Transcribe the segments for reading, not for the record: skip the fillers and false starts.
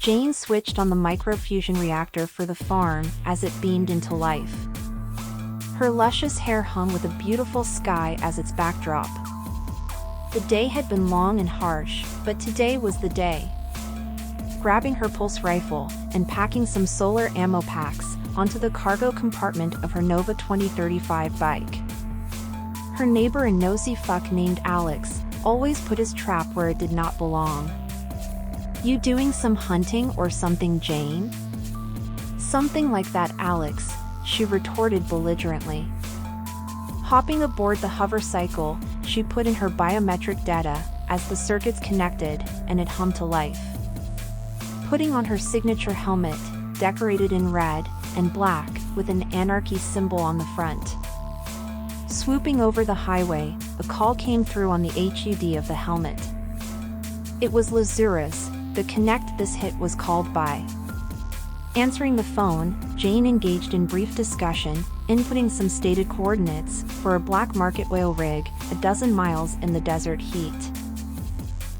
Jane switched on the microfusion reactor for the farm as it beamed into life. Her luscious hair hung with a beautiful sky as its backdrop. The day had been long and harsh, but today was the day. Grabbing her pulse rifle and packing some solar ammo packs onto the cargo compartment of her Nova 2035 bike. Her neighbor and nosy fuck named Alex always put his trap where it did not belong. "You doing some hunting or something, Jane?" "Something like that, Alex," she retorted belligerently. Hopping aboard the hover cycle, she put in her biometric data as the circuits connected and it hummed to life. Putting on her signature helmet, decorated in red and black with an anarchy symbol on the front. Swooping over the highway, a call came through on the HUD of the helmet. It was luscious, the connect this hit was called by. Answering the phone, Jane engaged in brief discussion, inputting some stated coordinates for a black market oil rig a dozen miles in the desert heat.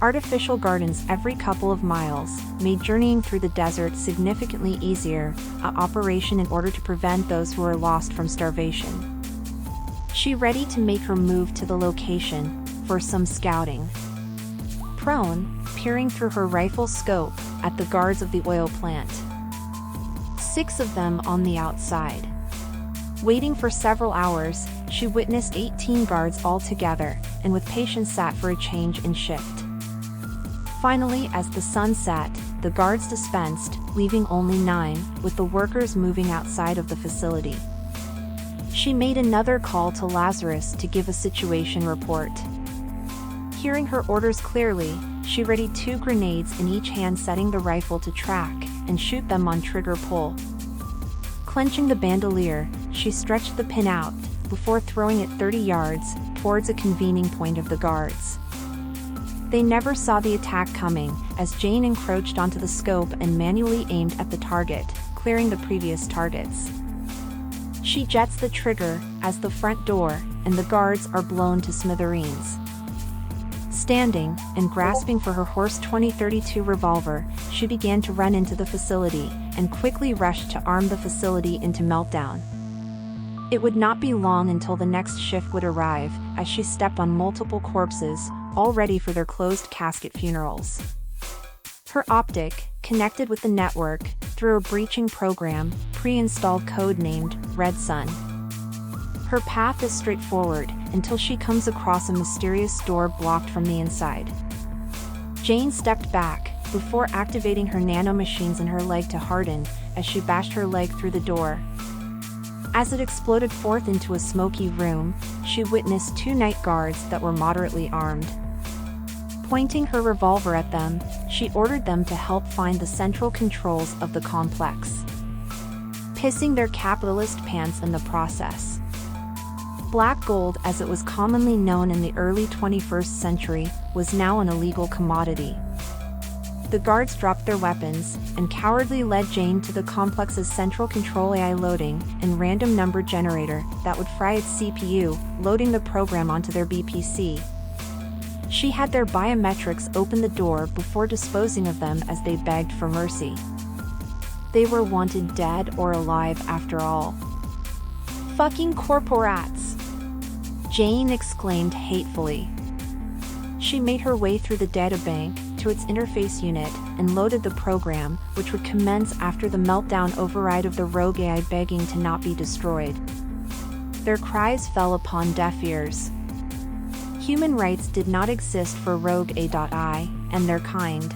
Artificial gardens every couple of miles made journeying through the desert significantly easier, an operation in order to prevent those who were lost from starvation. She ready to make her move to the location for some scouting. Prone, peering through her rifle scope at the guards of the oil plant. 6 of them on the outside. Waiting for several hours, she witnessed 18 guards altogether, and with patience sat for a change in shift. Finally, as the sun set, the guards dispensed, leaving only 9, with the workers moving outside of the facility. She made another call to Lazarus to give a situation report. Hearing her orders clearly, she readied 2 grenades in each hand, setting the rifle to track and shoot them on trigger pull. Clenching the bandolier, she stretched the pin out before throwing it 30 yards towards a convening point of the guards. They never saw the attack coming, as Jane encroached onto the scope and manually aimed at the target, clearing the previous targets. She jets the trigger as the front door and the guards are blown to smithereens. Standing and grasping for her Horse 2032 revolver, she began to run into the facility and quickly rushed to arm the facility into meltdown. It would not be long until the next shift would arrive, as she stepped on multiple corpses, all ready for their closed casket funerals. Her optic, connected with the network, through a breaching program, pre-installed code named Red Sun. Her path is straightforward, until she comes across a mysterious door blocked from the inside. Jane stepped back, before activating her nanomachines in her leg to harden, as she bashed her leg through the door. As it exploded forth into a smoky room, she witnessed 2 night guards that were moderately armed. Pointing her revolver at them, she ordered them to help find the central controls of the complex, pissing their capitalist pants in the process. Black gold, as it was commonly known in the early 21st century, was now an illegal commodity. The guards dropped their weapons and cowardly led Jane to the complex's central control AI loading and random number generator that would fry its CPU, loading the program onto their BPC. She had their biometrics open the door before disposing of them as they begged for mercy. They were wanted dead or alive after all. "Fucking corporats!" Jane exclaimed hatefully. She made her way through the databank to its interface unit and loaded the program, which would commence after the meltdown override of the rogue AI begging to not be destroyed. Their cries fell upon deaf ears. Human rights did not exist for rogue AI and their kind.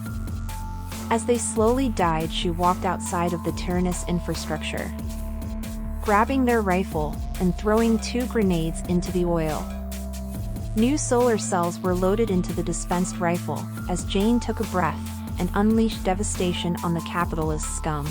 As they slowly died, she walked outside of the tyrannous infrastructure, grabbing their rifle and throwing 2 grenades into the oil. New solar cells were loaded into the dispensed rifle as Jane took a breath and unleashed devastation on the capitalist scum.